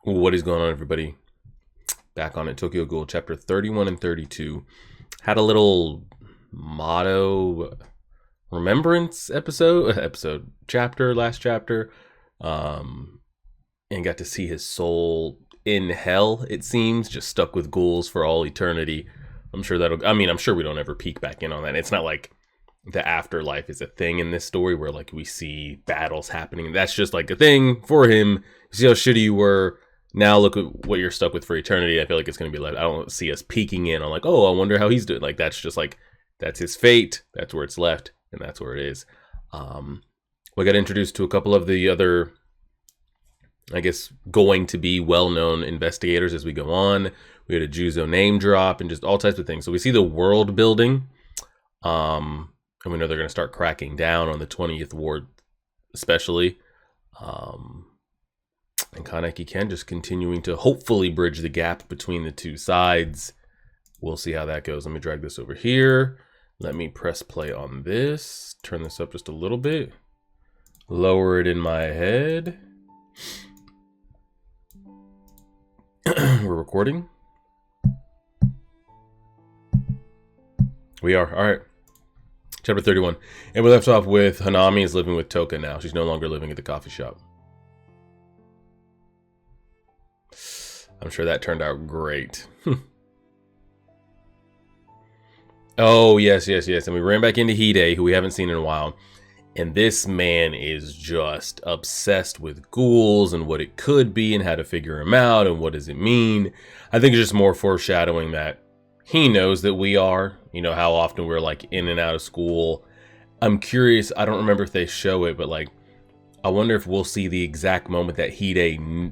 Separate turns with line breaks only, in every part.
What is going on, everybody? Back on it. Tokyo Ghoul, chapter 31 and 32. Had a little motto remembrance chapter, last chapter. And got to see his soul in hell, it seems, just stuck with ghouls for all eternity. I'm sure we don't ever peek back in on that. It's not like the afterlife is a thing in this story where like we see battles happening. That's just like a thing for him. You see how shitty you were. Now look at what you're stuck with for eternity. I feel like it's going to be like, I don't see us peeking in on like, oh, I wonder how he's doing. Like, that's just like, that's his fate. That's where it's left. And that's where it is. We got introduced to a couple of the other, I guess, going to be well-known investigators as we go on. We had a Juzo name drop and just all types of things. So we see the world building. And we know they're going to start cracking down on the 20th ward, especially. And Kaneki Ken just continuing to hopefully bridge the gap between the two sides. We'll see how that goes. Let me drag this over here. Let me press play on this. Turn this up just a little bit. Lower it in my head. We're recording. We are. All right. Chapter 31. And we left off with Hanami is living with Toka now. She's no longer living at the coffee shop. I'm sure that turned out great. Oh, yes. And we ran back into Hide, who we haven't seen in a while. And this man is just obsessed with ghouls and what it could be and how to figure him out and what does it mean. I think it's just more foreshadowing that he knows that we are. You know, how often we're like in and out of school. I'm curious. I don't remember if they show it, but like, I wonder if we'll see the exact moment that Hide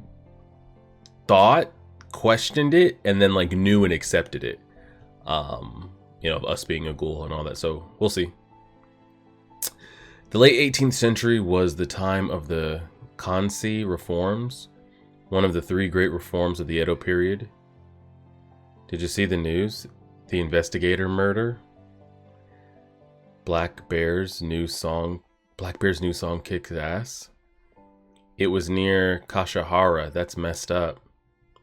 questioned it, and then like knew and accepted it. You know, us being a ghoul and all that. So we'll see. The late 18th century was the time of the Kansi reforms, one of the three great reforms of the Edo period. Did you see the news? The investigator murder? Black Bear's new song kicks ass. It was near Kashihara. That's messed up.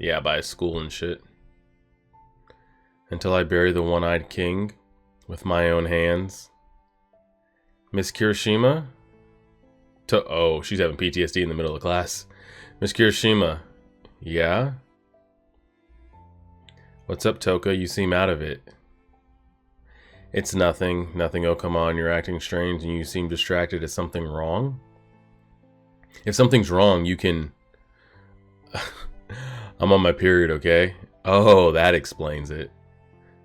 Yeah, by a school and shit. Until I bury the one-eyed king with my own hands. Miss Kirishima? Oh, she's having PTSD in the middle of class. Miss Kirishima. Yeah? What's up, Toka? You seem out of it. It's nothing. Nothing. Oh, come on. You're acting strange and you seem distracted. Is something wrong? If something's wrong, you can... I'm on my period, okay? Oh, that explains it.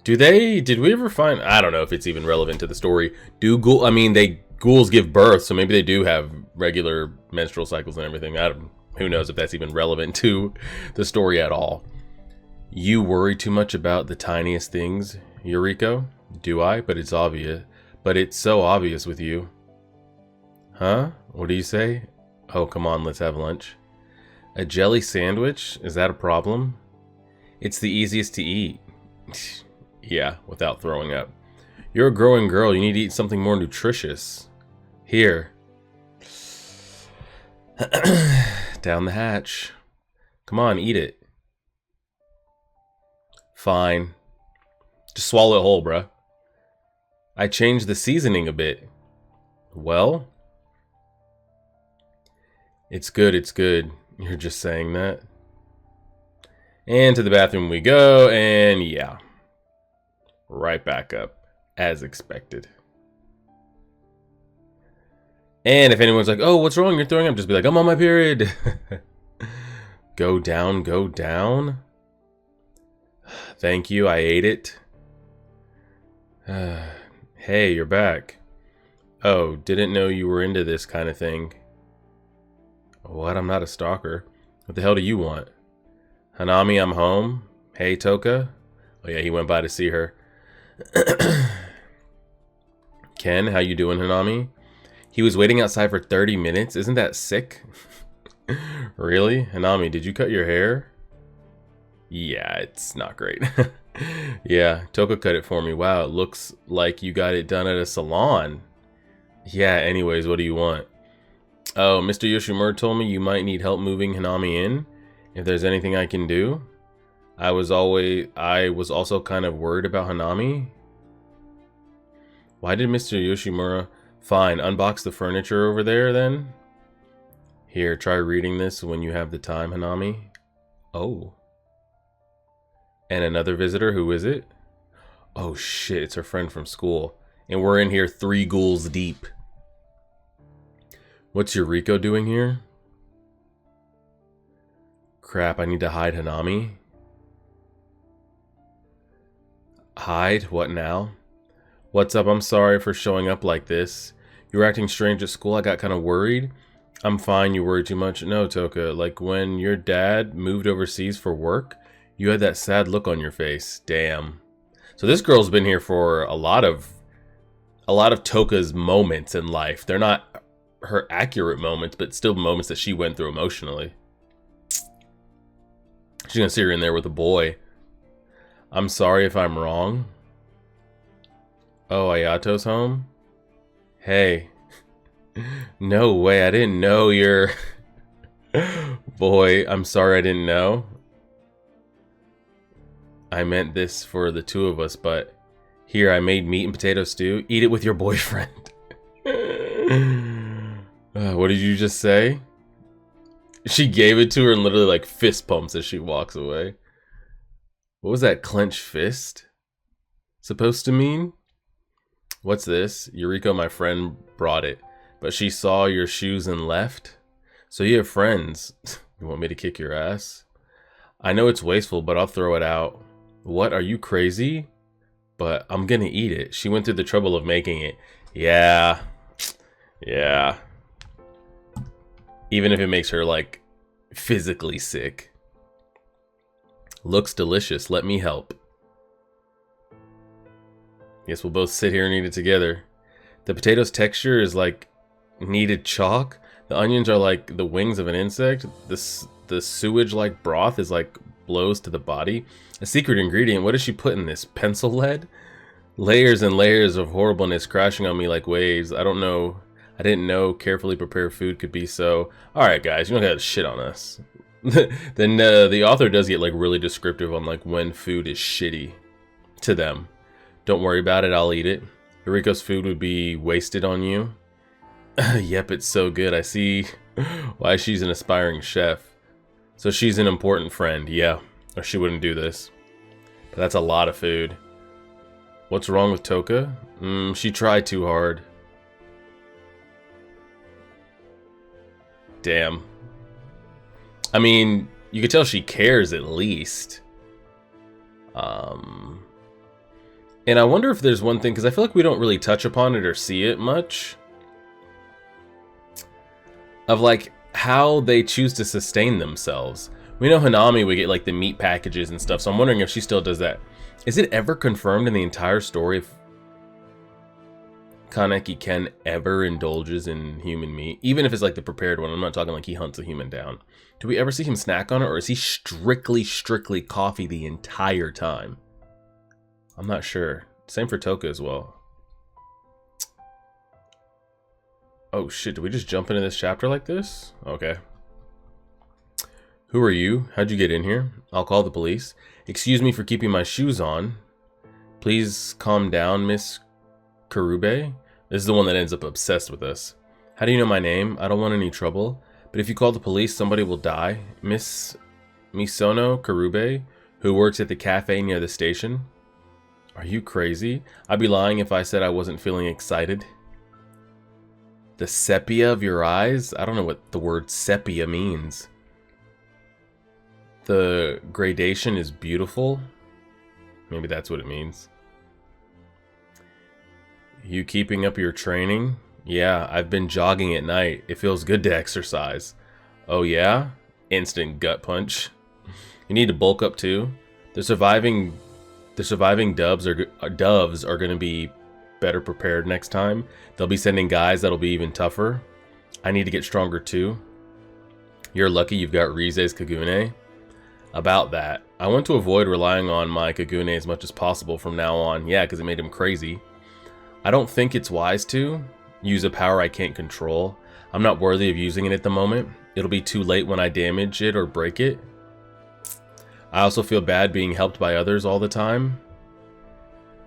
Did we ever find... I don't know if it's even relevant to the story. Ghouls give birth, so maybe they do have regular menstrual cycles and everything. Who knows if that's even relevant to the story at all. You worry too much about the tiniest things, Yuriko? Do I? But it's obvious. But it's so obvious with you. Huh? What do you say? Oh, come on, let's have lunch. A jelly sandwich? Is that a problem? It's the easiest to eat. Yeah, without throwing up. You're a growing girl. You need to eat something more nutritious. Here. Down the hatch. Come on, eat it. Fine. Just swallow it whole, bruh. I changed the seasoning a bit. Well? It's good, it's good. You're just saying that. And to the bathroom we go, and yeah. Right back up, as expected. And if anyone's like, oh, what's wrong? You're throwing up. Just be like, I'm on my period. Go down, go down. Thank you, I ate it. Hey, you're back. Oh, didn't know you were into this kind of thing. What? I'm not a stalker. What the hell do you want? Hanami, I'm home. Hey, Toka. Oh yeah, he went by to see her. Ken, how you doing, Hanami? He was waiting outside for 30 minutes. Isn't that sick? Really? Hanami, did you cut your hair? Yeah, it's not great. Yeah, Toka cut it for me. Wow, it looks like you got it done at a salon. Yeah, anyways, what do you want? Oh, Mr. Yoshimura told me you might need help moving Hanami in. If there's anything I can do. I was also kind of worried about Hanami. Why did Mr. Yoshimura... Fine, unbox the furniture over there then. Here, try reading this when you have the time, Hanami. Oh. And another visitor, who is it? Oh shit, it's her friend from school. And we're in here 3 ghouls deep. What's Yuriko doing here? Crap, I need to hide Hanami. Hide? What now? What's up? I'm sorry for showing up like this. You were acting strange at school. I got kind of worried. I'm fine. You worry too much. No, Toka. Like when your dad moved overseas for work, you had that sad look on your face. Damn. So this girl's been here for a lot of Toka's moments in life. They're not her accurate moments, but still moments that she went through emotionally. She's gonna see her in there with a boy. I'm sorry if I'm wrong. Oh, Ayato's home? Hey. No way, I didn't know you're... Boy, I'm sorry I didn't know. I meant this for the 2 of us, but... Here, I made meat and potato stew. Eat it with your boyfriend. What did you just say? She gave it to her and literally like fist pumps as she walks away. What was that clenched fist supposed to mean? What's this? Yuriko, my friend, brought it. But she saw your shoes and left? So you have friends. You want me to kick your ass? I know it's wasteful, but I'll throw it out. What? Are you crazy? But I'm gonna eat it. She went through the trouble of making it. Yeah. Yeah. Even if it makes her, like, physically sick. Looks delicious. Let me help. Guess we'll both sit here and eat it together. The potato's texture is like kneaded chalk. The onions are like the wings of an insect. The sewage-like broth is like blows to the body. A secret ingredient. What does she put in this? Pencil lead? Layers and layers of horribleness crashing on me like waves. I don't know. I didn't know carefully prepared food could be so... Alright guys, you don't gotta shit on us. Then the author does get like really descriptive on like when food is shitty to them. Don't worry about it, I'll eat it. Yuriko's food would be wasted on you. Yep, it's so good. I see why she's an aspiring chef. So she's an important friend, yeah. Or she wouldn't do this. But that's a lot of food. What's wrong with Toka? She tried too hard. Damn. I mean, you could tell she cares at least. And I wonder if there's one thing, because I feel like we don't really touch upon it or see it much. Of like, how they choose to sustain themselves. We know Hanami would get like the meat packages and stuff, so I'm wondering if she still does that. Is it ever confirmed in the entire story if Kaneki Ken ever indulges in human meat? Even if it's like the prepared one, I'm not talking like he hunts a human down. Do we ever see him snack on it, or is he strictly coffee the entire time? I'm not sure. Same for Toka as well. Oh shit, did we just jump into this chapter like this? Okay. Who are you? How'd you get in here? I'll call the police. Excuse me for keeping my shoes on. Please calm down, Miss Karube. This is the one that ends up obsessed with us. How do you know my name? I don't want any trouble. But if you call the police, somebody will die. Miss Misono Karube, who works at the cafe near the station. Are you crazy? I'd be lying if I said I wasn't feeling excited. The sepia of your eyes? I don't know what the word sepia means. The gradation is beautiful. Maybe that's what it means. You keeping up your training? Yeah, I've been jogging at night. It feels good to exercise. Oh yeah? Instant gut punch. You need to bulk up too. The surviving doves are going to be better prepared next time. They'll be sending guys that'll be even tougher. I need to get stronger too. You're lucky you've got Rize's Kagune. About that, I want to avoid relying on my Kagune as much as possible from now on. Yeah, because it made him crazy. I don't think it's wise to use a power I can't control. I'm not worthy of using it at the moment. It'll be too late when I damage it or break it. I also feel bad being helped by others all the time.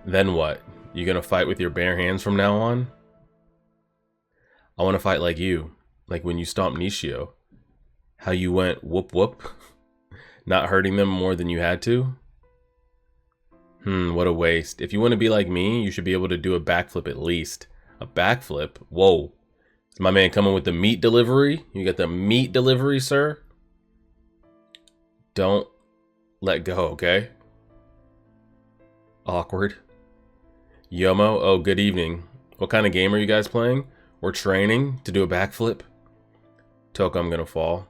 Then what? You gonna fight with your bare hands from now on? I want to fight like you. Like when you stomped Nishio. How you went whoop whoop. Not hurting them more than you had to. What a waste. If you want to be like me, you should be able to do a backflip at least. A backflip? Whoa. Is my man coming with the meat delivery? You got the meat delivery, sir? Don't let go, okay? Awkward. Yomo, oh, good evening. What kind of game are you guys playing? We're training to do a backflip. Toko, I'm gonna fall.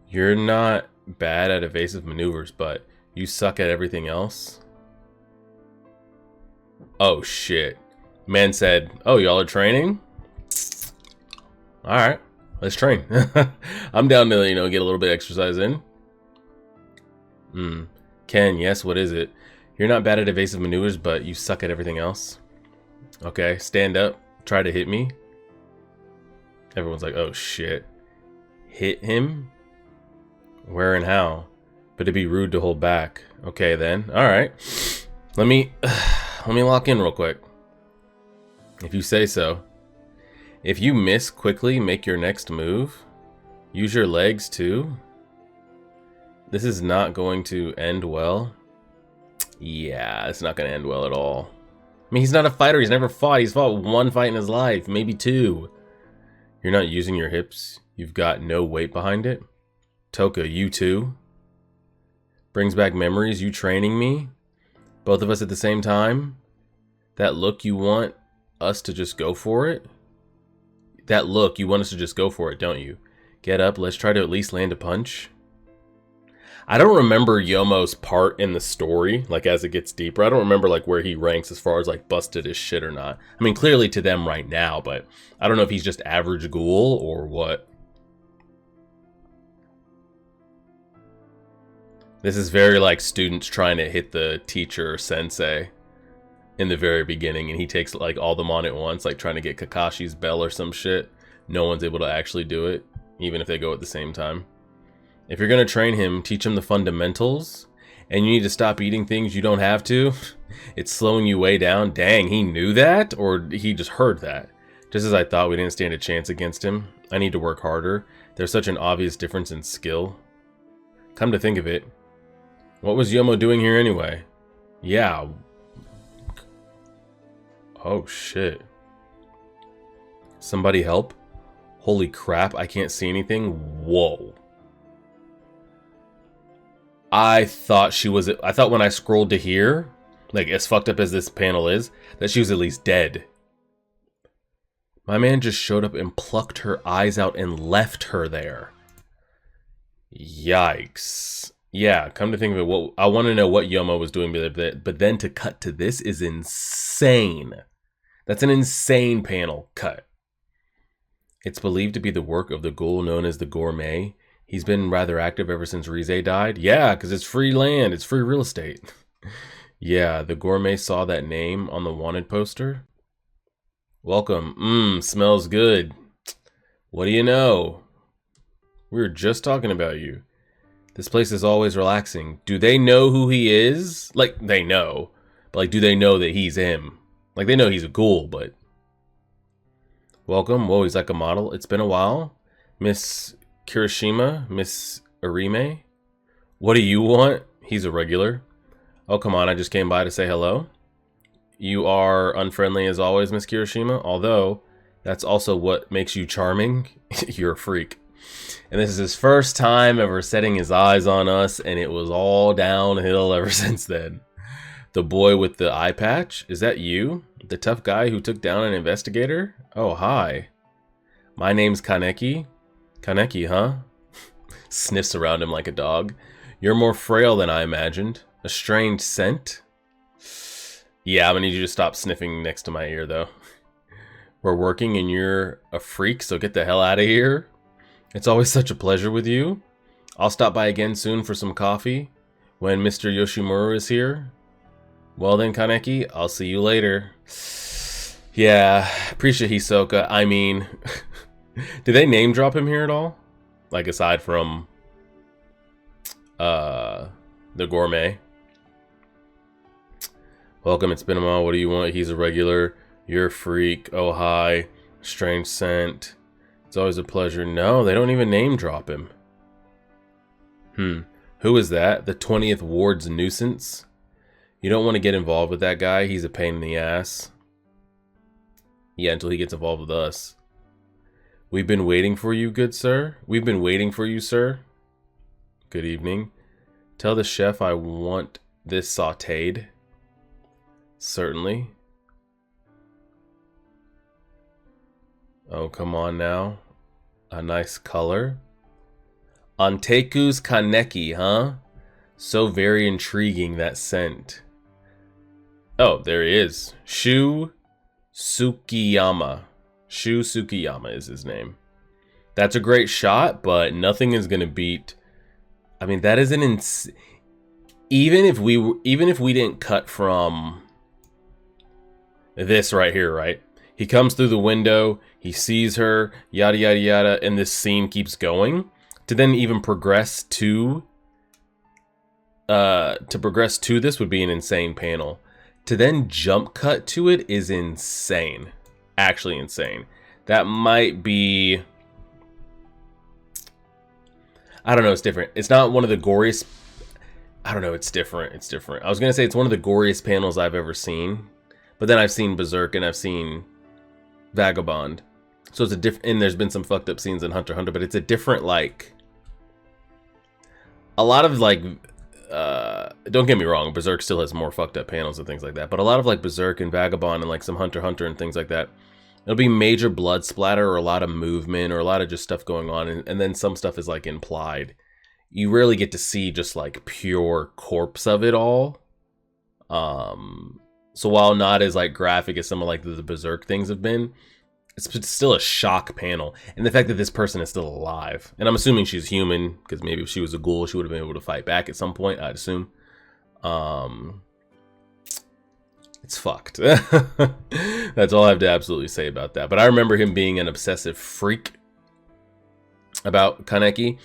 You're not bad at evasive maneuvers, but you suck at everything else. Oh shit. Man said, oh, y'all are training? Alright, let's train. I'm down to, get a little bit of exercise in. Ken, yes, what is it? You're not bad at evasive maneuvers, but you suck at everything else. Okay, stand up. Try to hit me. Everyone's like, oh shit. Hit him? Where and how? But it'd be rude to hold back. Okay then. Alright. Let me lock in real quick. If you say so. If you miss quickly, make your next move. Use your legs too. This is not going to end well. Yeah, it's not going to end well at all. I mean, he's not a fighter. He's never fought. He's fought one fight in his life. Maybe two. You're not using your hips. You've got no weight behind it. Toka, you too. Brings back memories. You training me. Both of us at the same time. That look, you want us to just go for it? That look, you want us to just go for it, don't you? Get up. Let's try to at least land a punch. I don't remember Yomo's part in the story, like as it gets deeper. I don't remember like where he ranks as far as like busted as shit or not. I mean, clearly to them right now, but I don't know if he's just average ghoul or what. This is very like students trying to hit the teacher or sensei in the very beginning, and he takes like all them on at once, like trying to get Kakashi's bell or some shit. No one's able to actually do it, even if they go at the same time. If you're going to train him, teach him the fundamentals, and you need to stop eating things you don't have to. It's slowing you way down. Dang, he knew that? Or he just heard that? Just as I thought, we didn't stand a chance against him. I need to work harder. There's such an obvious difference in skill. Come to think of it, what was Yomo doing here anyway? Yeah. Oh, shit. Somebody help? Holy crap, I can't see anything. Whoa. I thought when I scrolled to here, like as fucked up as this panel is, that she was at least dead. My man just showed up and plucked her eyes out and left her there. Yikes. Yeah, come to think of it, I want to know what Yomo was doing, but then to cut to this is insane. That's an insane panel cut. It's believed to be the work of the ghoul known as the Gourmet. He's been rather active ever since Rize died. Yeah, because it's free land. It's free real estate. Yeah, the Gourmet saw that name on the wanted poster. Welcome. Smells good. What do you know? We were just talking about you. This place is always relaxing. Do they know who he is? Like, they know. But, like, do they know that he's him? Like, they know he's a ghoul, but... Welcome. Whoa, he's like a model. It's been a while. Miss Kirishima, Miss Arime. What do you want? He's a regular. Oh, come on. I just came by to say hello. You are unfriendly as always, Miss Kirishima. Although, that's also what makes you charming. You're a freak. And this is his first time ever setting his eyes on us, and it was all downhill ever since then. The boy with the eye patch? Is that you? The tough guy who took down an investigator? Oh, hi. My name's Kaneki. Kaneki, huh? Sniffs around him like a dog. You're more frail than I imagined. A strange scent? Yeah, I'm gonna need you to stop sniffing next to my ear, though. We're working and you're a freak, so get the hell out of here. It's always such a pleasure with you. I'll stop by again soon for some coffee when Mr. Yoshimura is here. Well then, Kaneki, I'll see you later. Yeah, appreciate Hisoka. I mean, did they name drop him here at all? Like, aside from the gourmet. Welcome, it's been a while. What do you want? He's a regular. You're a freak. Oh, hi. Strange scent. It's always a pleasure. No, they don't even name drop him. Who is that? The 20th Ward's nuisance? You don't want to get involved with that guy. He's a pain in the ass. Yeah, until he gets involved with us. We've been waiting for you, good sir. We've been waiting for you, sir. Good evening. Tell the chef I want this sautéed. Certainly. Oh, come on now. A nice color. Anteku's Kaneki, huh? So very intriguing, that scent. Oh, there he is. Shu Tsukiyama. Shu Tsukiyama is his name. That's a great shot, but nothing is going to beat... I mean, that is an even if we didn't cut from this right here, right? He comes through the window, he sees her, yada yada yada, and this scene keeps going. To then even progress to this would be an insane panel. To then jump cut to it is insane. Actually insane. That might be... I don't know, it's different. It's not one of the goriest... I don't know, it's different. It's different. I was going to say it's one of the goriest panels I've ever seen. But then I've seen Berserk and I've seen Vagabond. So it's a different... And there's been some fucked up scenes in Hunter x Hunter, but it's a different, like... A lot of, like... don't get me wrong, Berserk still has more fucked up panels and things like that. But a lot of, like, Berserk and Vagabond and, like, some Hunter x Hunter and things like that... It'll be major blood splatter or a lot of movement or a lot of just stuff going on. And then some stuff is like implied. You rarely get to see just like pure corpse of it all. So while not as like graphic as some of like the Berserk things have been, it's still a shock panel. And the fact that this person is still alive. And I'm assuming she's human because maybe if she was a ghoul, she would have been able to fight back at some point, I'd assume. It's fucked. That's all I have to absolutely say about that. But I remember him being an obsessive freak about Kaneki.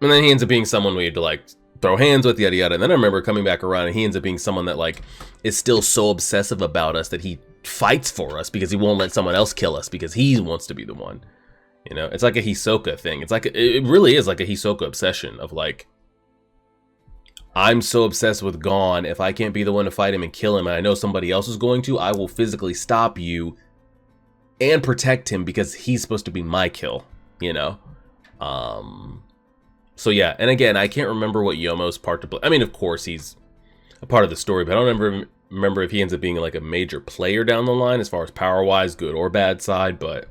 And then he ends up being someone we had to like throw hands with, yada yada. And then I remember coming back around and he ends up being someone that like is still so obsessive about us that he fights for us because he won't let someone else kill us because he wants to be the one. You know, it's like a Hisoka thing. It's like, it really is like a Hisoka obsession of like, I'm so obsessed with Gon, if I can't be the one to fight him and kill him, and I know somebody else is going to, I will physically stop you and protect him because he's supposed to be my kill, you know? So yeah, and again, I can't remember what Yomo's part to play. I mean, of course, he's a part of the story, but I don't remember if he ends up being like a major player down the line as far as power-wise, good or bad side, but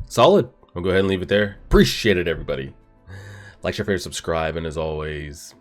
solid. I'll go ahead and leave it there. Appreciate it, everybody. Like, share, favorite, subscribe, and as always...